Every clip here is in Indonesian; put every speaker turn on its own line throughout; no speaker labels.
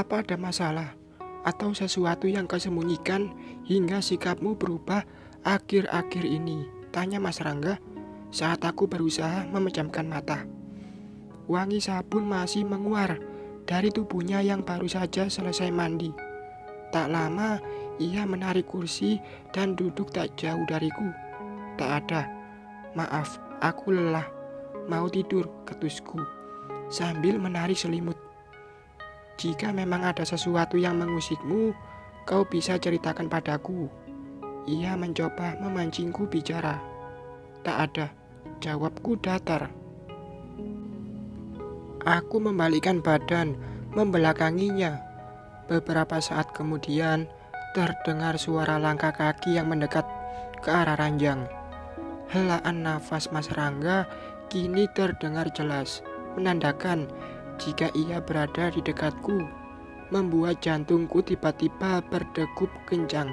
Apa ada masalah atau sesuatu yang kau sembunyikan hingga sikapmu berubah akhir-akhir ini? Tanya Mas Rangga saat aku berusaha memejamkan mata. Wangi sabun masih menguar dari tubuhnya yang baru saja selesai mandi. Tak lama ia menarik kursi dan duduk tak jauh dariku. Tak ada. Maaf, aku lelah. Mau tidur, ketusku sambil menarik selimut. Jika memang ada sesuatu yang mengusikmu, kau bisa ceritakan padaku. Ia mencoba memancingku bicara. Tak ada, jawabku datar. Aku membalikkan badan, membelakanginya. Beberapa saat kemudian, terdengar suara langkah kaki yang mendekat ke arah ranjang. Helaan nafas Mas Rangga kini terdengar jelas, menandakan jika ia berada di dekatku, membuat jantungku tiba-tiba berdegup kencang.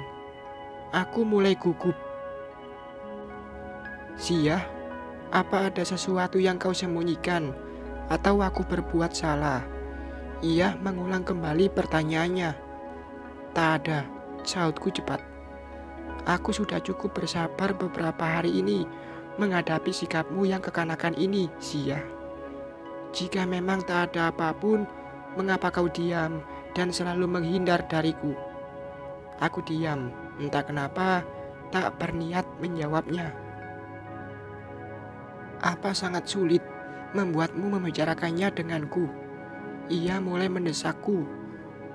Aku mulai gugup. Zia, apa ada sesuatu yang kau sembunyikan? Atau aku berbuat salah? Ia mengulang kembali pertanyaannya. Tak ada, sautku cepat. Aku sudah cukup bersabar beberapa hari ini menghadapi sikapmu yang kekanakan ini, Zia. Jika memang tak ada apapun, mengapa kau diam dan selalu menghindar dariku? Aku diam, entah kenapa tak berniat menjawabnya. Apa sangat sulit membuatmu membicarakannya denganku? Ia mulai mendesakku.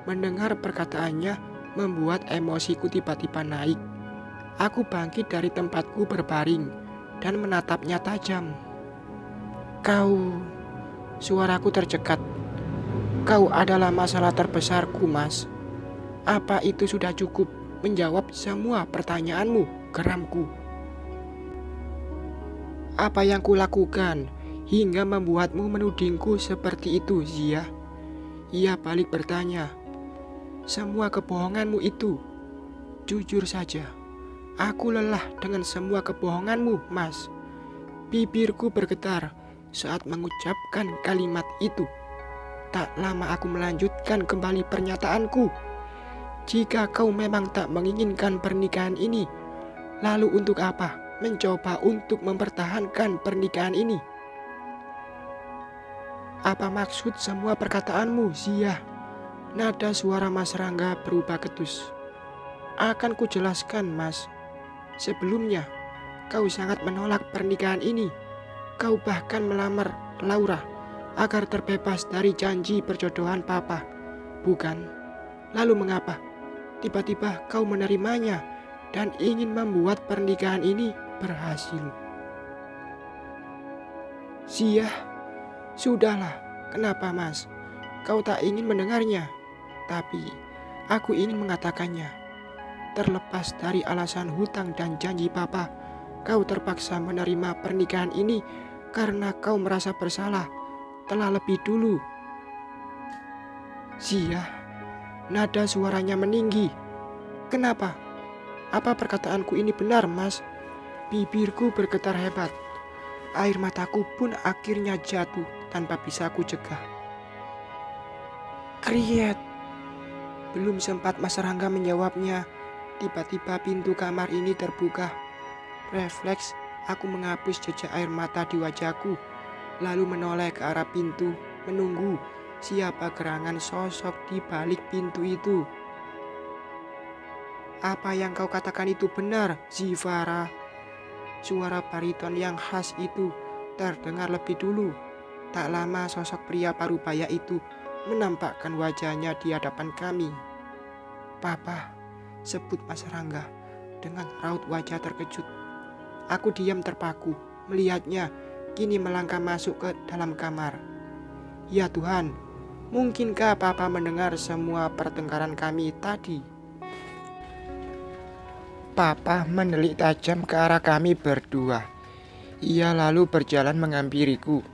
Mendengar perkataannya membuat emosiku tiba-tiba naik. Aku bangkit dari tempatku berbaring dan menatapnya tajam. Kau, suaraku tercekat. Kau adalah masalah terbesarku, Mas. Apa itu sudah cukup menjawab semua pertanyaanmu? Geramku. Apa yang kulakukan hingga membuatmu menudingku seperti itu, Zia? Ia balik bertanya. Semua kebohonganmu itu. Jujur saja, aku lelah dengan semua kebohonganmu, Mas. Bibirku bergetar saat mengucapkan kalimat itu. Tak lama aku melanjutkan kembali pernyataanku. Jika kau memang tak menginginkan pernikahan ini, lalu untuk apa mencoba untuk mempertahankan pernikahan ini? Apa maksud semua perkataanmu, Zia? Nada suara Mas Rangga berubah ketus. Akan kujelaskan, Mas. Sebelumnya, kau sangat menolak pernikahan ini. Kau bahkan melamar Laura agar terbebas dari janji perjodohan Papa. Bukan? Lalu mengapa tiba-tiba kau menerimanya dan ingin membuat pernikahan ini berhasil? Zia, sudahlah. Kenapa, Mas? Kau tak ingin mendengarnya? Tapi aku ingin mengatakannya. Terlepas dari alasan hutang dan janji Papa, kau terpaksa menerima pernikahan ini karena kau merasa bersalah telah lebih dulu. Zia, nada suaranya meninggi. Kenapa? Apa perkataanku ini benar, Mas? Bibirku bergetar hebat. Air mataku pun akhirnya jatuh tanpa bisa ku cegah. Kriet. Belum sempat Mas Rangga menjawabnya, tiba-tiba pintu kamar ini terbuka. Refleks, aku menghapus jejak air mata di wajahku, lalu menoleh ke arah pintu, menunggu siapa gerangan sosok di balik pintu itu. Apa yang kau katakan itu benar, Zivara. Suara bariton yang khas itu terdengar lebih dulu. Tak lama sosok pria parubaya itu menampakkan wajahnya di hadapan kami. Papa, sebut Mas Rangga dengan raut wajah terkejut. Aku diam terpaku, melihatnya kini melangkah masuk ke dalam kamar. Ya Tuhan, mungkinkah Papa mendengar semua pertengkaran kami tadi? Papa mendelik tajam ke arah kami berdua. Ia lalu berjalan menghampiriku.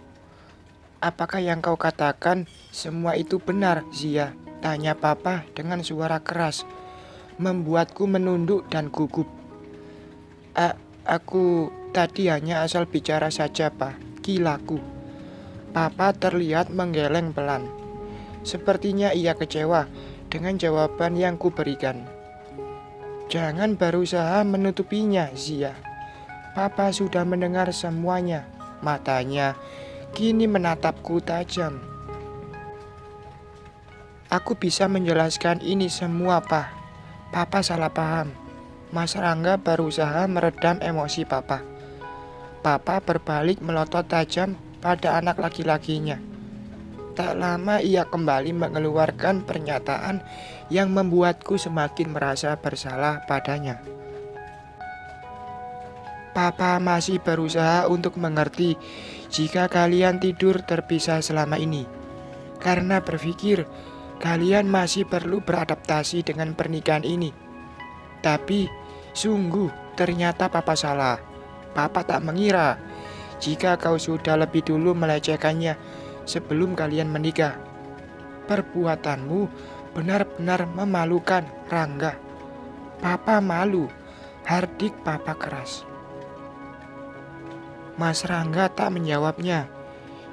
Apakah yang kau katakan semua itu benar, Zia? Tanya Papa dengan suara keras, membuatku menunduk dan gugup. Aku tadi hanya asal bicara saja, Pak. Gilaku. Papa terlihat menggeleng pelan. Sepertinya ia kecewa dengan jawaban yang kuberikan. Jangan berusaha menutupinya, Zia. Papa sudah mendengar semuanya. Matanya kini menatapku tajam. Aku bisa menjelaskan ini semua, Pak. Papa salah paham. Mas Rangga berusaha meredam emosi Papa. Papa berbalik melotot tajam pada anak laki-lakinya. Tak lama ia kembali mengeluarkan pernyataan yang membuatku semakin merasa bersalah padanya. Papa masih berusaha untuk mengerti jika kalian tidur terpisah selama ini. Karena berpikir kalian masih perlu beradaptasi dengan pernikahan ini. Tapi sungguh ternyata Papa salah. Papa tak mengira jika kau sudah lebih dulu melecehkannya sebelum kalian menikah. Perbuatanmu benar-benar memalukan, Rangga. Papa malu, hardik Papa keras. Mas Rangga tak menjawabnya.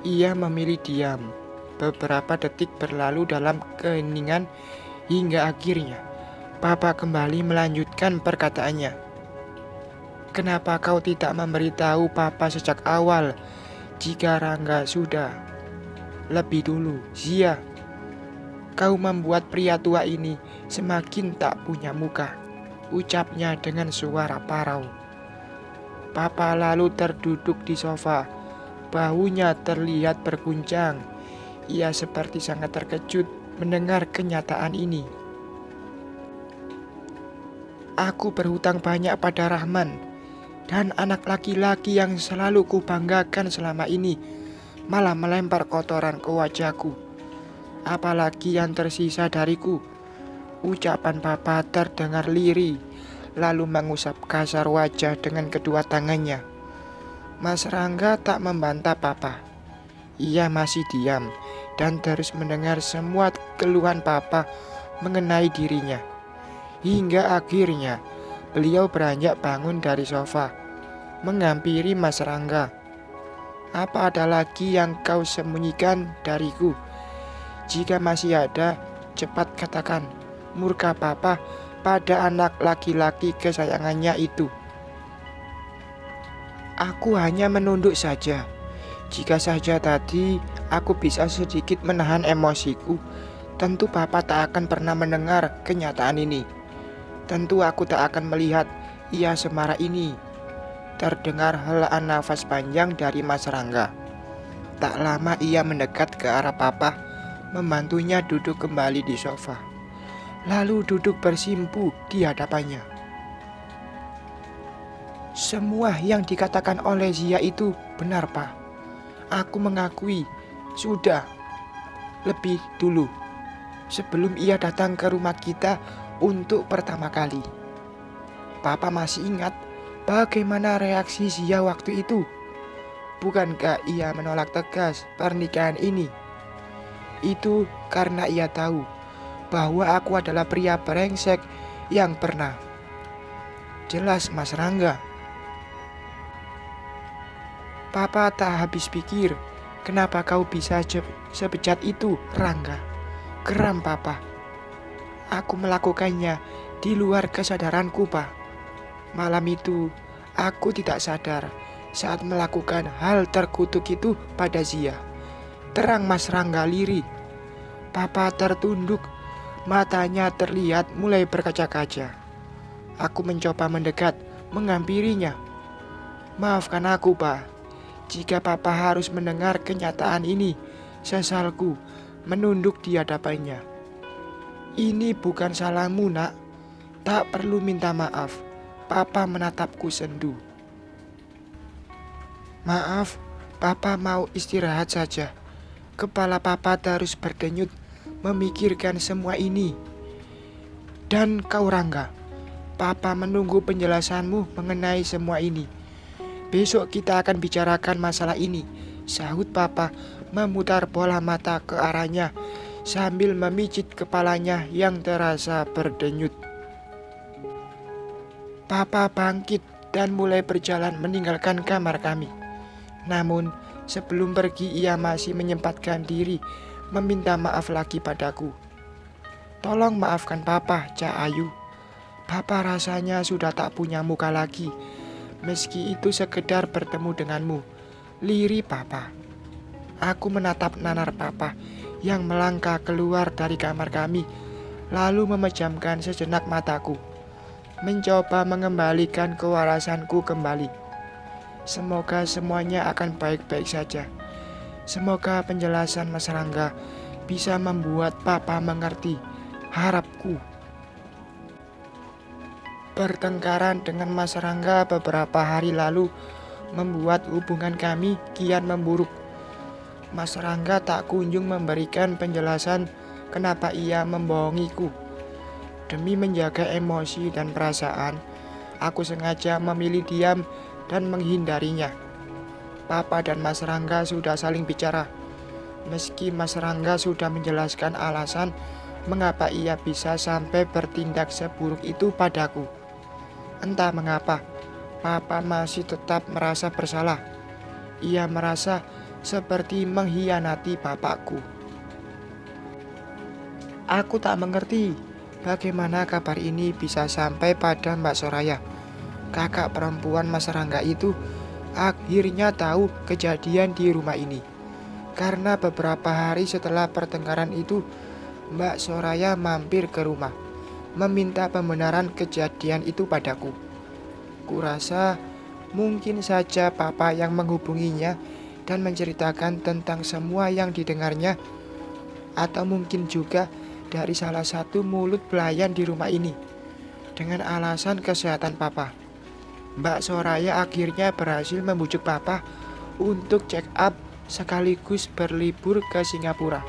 Ia memilih diam. Beberapa detik berlalu dalam keheningan hingga akhirnya Papa kembali melanjutkan perkataannya. Kenapa kau tidak memberitahu Papa sejak awal jika Rangga sudah lebih dulu, Zia? Kau membuat pria tua ini semakin tak punya muka, ucapnya dengan suara parau. Papa lalu terduduk di sofa, bahunya terlihat berguncang. Ia seperti sangat terkejut mendengar kenyataan ini. Aku berhutang banyak pada Rahman, dan anak laki-laki yang selalu kubanggakan selama ini malah melempar kotoran ke wajahku. Apalagi yang tersisa dariku. Ucapan Papa terdengar lirih, lalu mengusap kasar wajah dengan kedua tangannya. Mas Rangga tak membantah Papa. Ia masih diam dan terus mendengar semua keluhan Papa mengenai dirinya. Hingga akhirnya beliau beranjak bangun dari sofa, menghampiri Mas Rangga. Apa ada lagi yang kau sembunyikan dariku? Jika masih ada, cepat katakan. Murka Papa pada anak laki-laki kesayangannya itu. Aku hanya menunduk saja. Jika saja tadi aku bisa sedikit menahan emosiku, tentu Papa tak akan pernah mendengar kenyataan ini. Tentu aku tak akan melihat ia semarah ini. Terdengar helaan nafas panjang dari Mas Rangga. Tak lama ia mendekat ke arah Papa, membantunya duduk kembali di sofa, lalu duduk bersimpu di hadapannya. Semua yang dikatakan oleh Zia itu benar, Pak. Aku mengakui sudah lebih dulu, sebelum ia datang ke rumah kita untuk pertama kali. Papa masih ingat bagaimana reaksi Zia waktu itu. Bukankah ia menolak tegas pernikahan ini? Itu karena ia tahu bahwa aku adalah pria brengsek yang pernah. Jelas, Mas Rangga. Papa tak habis pikir, kenapa kau bisa sebejat itu, Rangga? Geram Papa. Aku melakukannya di luar kesadaranku, Pak. Malam itu, aku tidak sadar saat melakukan hal terkutuk itu pada Zia. Terang Mas Rangga lirih. Papa tertunduk, matanya terlihat mulai berkaca-kaca. Aku mencoba mendekat, menghampirinya. Maafkan aku, Pak. Jika Papa harus mendengar kenyataan ini, sesalku menunduk di hadapannya. Ini bukan salahmu, Nak. Tak perlu minta maaf. Papa menatapku sendu. Maaf, Papa mau istirahat saja. Kepala Papa terus berdenyut memikirkan semua ini. Dan kau, Rangga, Papa menunggu penjelasanmu mengenai semua ini. Besok kita akan bicarakan masalah ini, sahut Papa memutar bola mata ke arahnya sambil memijit kepalanya yang terasa berdenyut. Papa bangkit dan mulai berjalan meninggalkan kamar kami. Namun sebelum pergi ia masih menyempatkan diri meminta maaf lagi padaku. Tolong maafkan Papa, Cak Ayu. Papa rasanya sudah tak punya muka lagi. Meski itu sekedar bertemu denganmu. Liri Papa. Aku menatap nanar Papa yang melangkah keluar dari kamar kami, lalu memejamkan sejenak mataku, mencoba mengembalikan kewarasanku kembali. Semoga semuanya akan baik-baik saja. Semoga penjelasan Mas Rangga bisa membuat Papa mengerti, harapku. Pertengkaran dengan Mas Rangga beberapa hari lalu membuat hubungan kami kian memburuk. Mas Rangga tak kunjung memberikan penjelasan kenapa ia membohongiku. Demi menjaga emosi dan perasaan, aku sengaja memilih diam dan menghindarinya. Papa dan Mas Rangga sudah saling bicara. Meski Mas Rangga sudah menjelaskan alasan mengapa ia bisa sampai bertindak seburuk itu padaku. Entah mengapa, Papa masih tetap merasa bersalah. Ia merasa seperti mengkhianati bapakku. Aku tak mengerti bagaimana kabar ini bisa sampai pada Mbak Soraya. Kakak perempuan Mas Rangga itu akhirnya tahu kejadian di rumah ini. Karena beberapa hari setelah pertengkaran itu, Mbak Soraya mampir ke rumah, meminta pembenaran kejadian itu padaku. Kurasa mungkin saja Papa yang menghubunginya dan menceritakan tentang semua yang didengarnya, atau mungkin juga dari salah satu mulut pelayan di rumah ini. Dengan alasan kesehatan Papa, Mbak Soraya akhirnya berhasil membujuk Papa untuk check up sekaligus berlibur ke Singapura.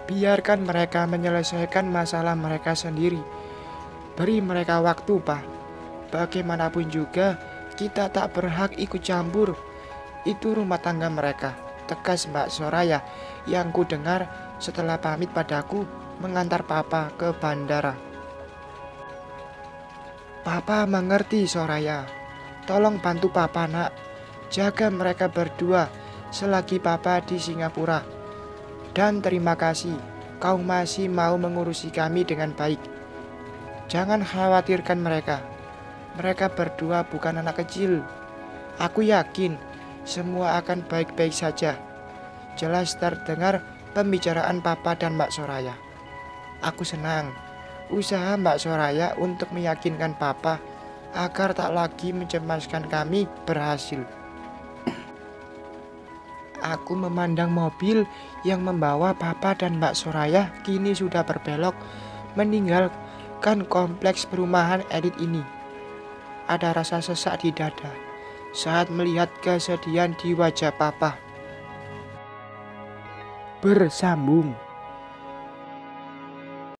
Biarkan mereka menyelesaikan masalah mereka sendiri. Beri mereka waktu, Pak. Bagaimanapun juga, kita tak berhak ikut campur. Itu rumah tangga mereka, tegas Mbak Soraya yang ku dengar setelah pamit padaku mengantar Papa ke bandara. Papa mengerti, Soraya. Tolong bantu Papa, nak. Jaga mereka berdua selagi Papa di Singapura. Dan terima kasih, kau masih mau mengurusi kami dengan baik. Jangan khawatirkan mereka. Mereka berdua bukan anak kecil. Aku yakin semua akan baik-baik saja. Jelas terdengar pembicaraan Papa dan Mbak Soraya. Aku senang. Usaha Mbak Soraya untuk meyakinkan Papa agar tak lagi mencemaskan kami berhasil. Aku memandang mobil yang membawa Papa dan Mbak Soraya kini sudah berbelok meninggalkan kompleks perumahan elit ini. Ada rasa sesak di dada saat melihat kesedihan di wajah Papa. Bersambung.